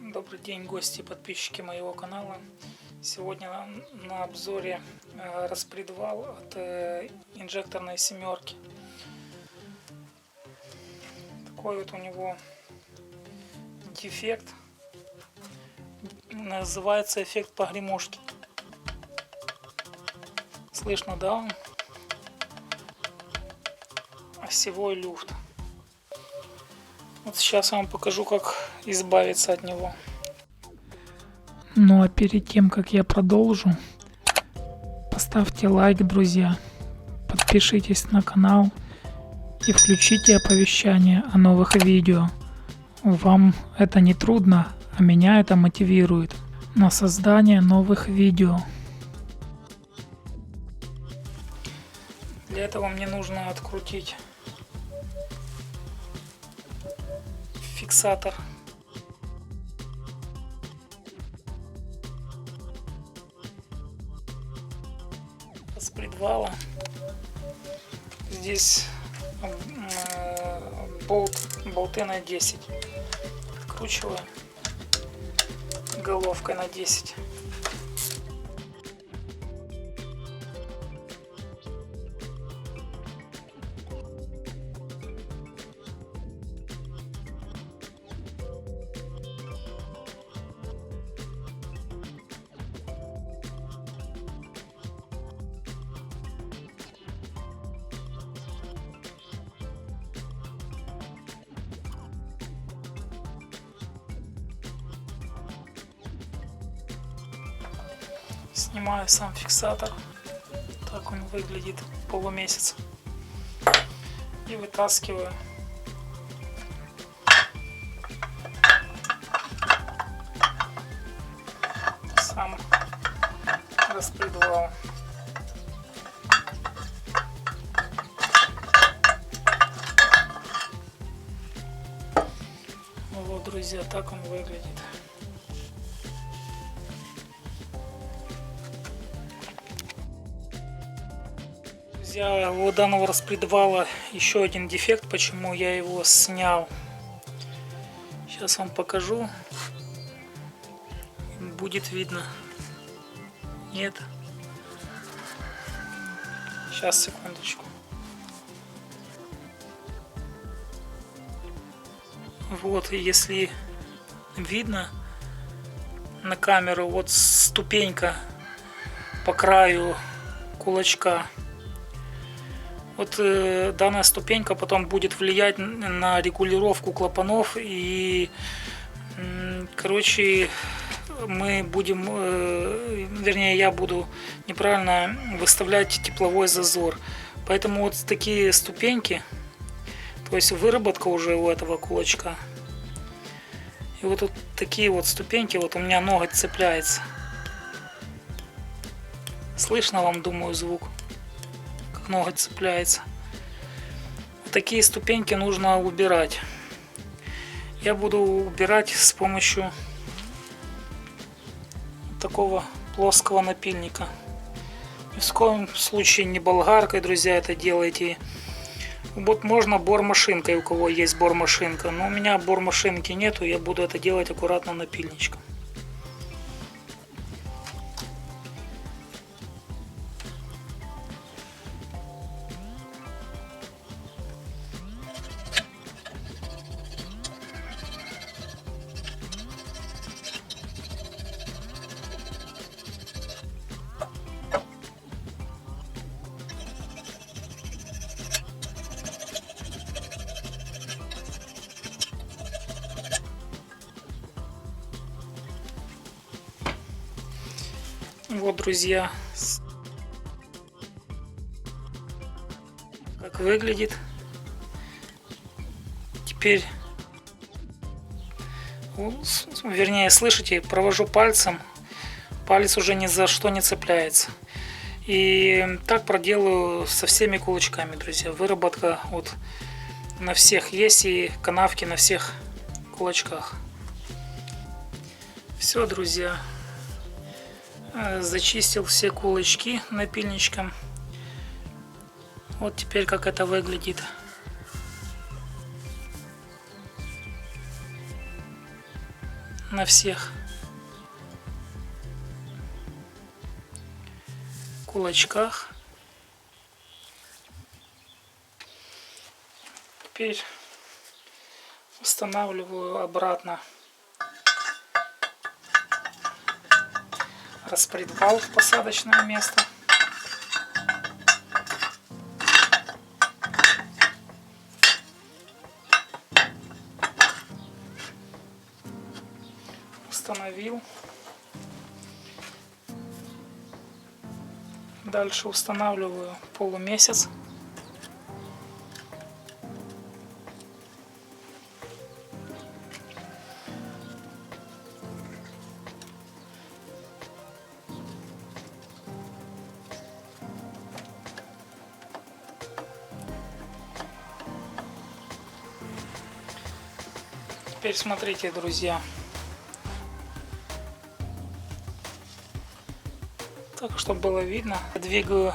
Добрый день, гости и подписчики моего канала. Сегодня на обзоре распредвал от инжекторной семерки. Такой вот у него дефект. Называется эффект погремушки. Слышно, да? Осевой люфт. Вот сейчас я вам покажу, как избавиться от него. Ну а перед тем, как я продолжу, поставьте лайк, друзья, подпишитесь на канал и включите оповещания о новых видео. Вам это не трудно, а меня это мотивирует на создание новых видео. Для этого мне нужно открутить фиксатор. Распредвала. Здесь болты на 10. Откручиваю головкой на 10. Снимаю сам фиксатор. Так он выглядит полумесяц. И вытаскиваю. Сам распредвал. Вот, друзья, так он выглядит. У данного распредвала еще один дефект, почему я его снял. Сейчас вам покажу. Будет видно. Нет. Сейчас, секундочку. Вот, если видно на камеру, вот ступенька по краю кулачка. Вот данная ступенька потом будет влиять на регулировку клапанов, и короче мы будем, вернее я буду неправильно выставлять тепловой зазор. Поэтому вот такие ступеньки, то есть выработка уже у этого кулачка. И вот тут такие вот ступеньки, вот у меня ноготь цепляется. Слышно вам, думаю, звук? Ноготь цепляется. Такие ступеньки нужно убирать. Я буду убирать с помощью такого плоского напильника. Ни в коем случае не болгаркой, друзья, это делайте. Вот можно бормашинкой, у кого есть бормашинка, но у меня бормашинки нету, я буду это делать аккуратно напильничком. Вот, друзья, как выглядит. Теперь, вернее, слышите, провожу пальцем, палец уже ни за что не цепляется. И так проделаю со всеми кулачками, друзья. Выработка вот на всех есть, и канавки на всех кулачках. Все, друзья. Зачистил все кулачки напильничком. Вот теперь как это выглядит. на всех кулачках. Теперь устанавливаю обратно распредвал в посадочное место. Установил. Дальше устанавливаю полумесяц. Теперь смотрите, друзья. Так, чтобы было видно, двигаю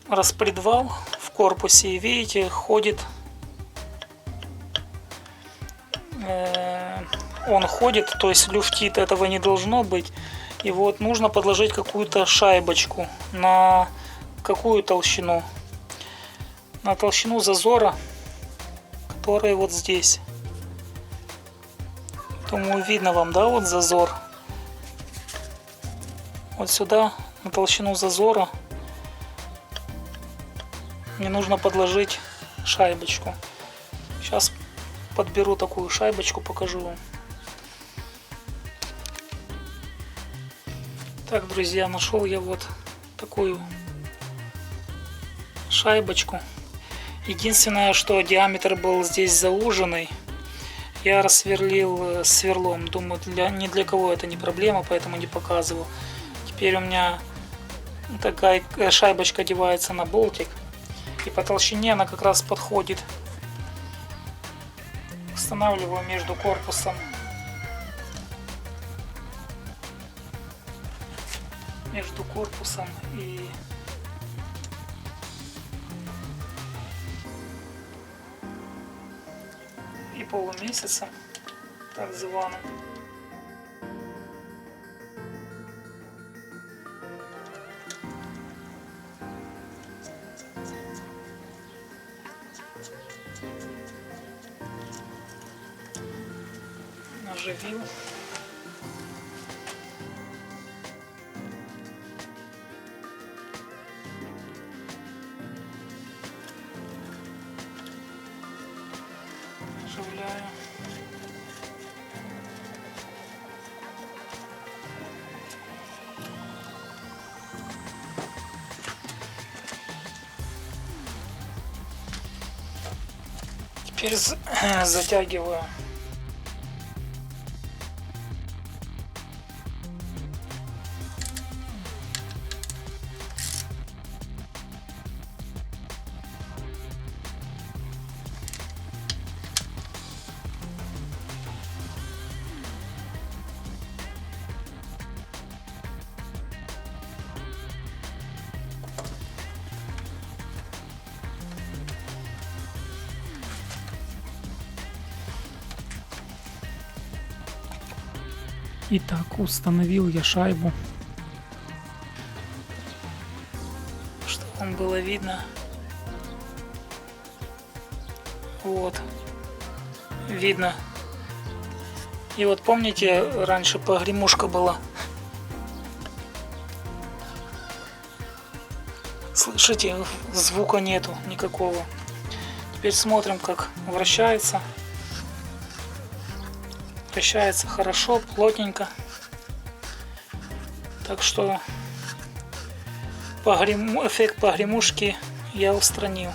распредвал в корпусе, и видите, ходит, он ходит, то есть люфтит, этого не должно быть. И вот нужно подложить какую-то шайбочку. На какую толщину? На толщину зазора, который вот здесь. Думаю, видно вам, да, вот зазор. Вот сюда, на толщину зазора, мне нужно подложить шайбочку. Сейчас подберу такую шайбочку, покажу вам. Так, друзья, нашел я вот такую шайбочку. Единственное, что диаметр был здесь зауженный, я рассверлил сверлом. Думаю, ни для кого это не проблема, поэтому не показываю. Теперь у меня такая шайбочка одевается на болтик, и по толщине она как раз подходит. Устанавливаю между корпусом и полумесяцем, так званым. Наживил. Наживляю. Теперь затягиваю. Итак, установил я шайбу, чтобы вам было видно. Вот, видно. И вот помните, раньше погремушка была. Слышите, звука нету никакого. Теперь смотрим, как вращается. Вращается хорошо, плотненько. Так что эффект погремушки я устранил.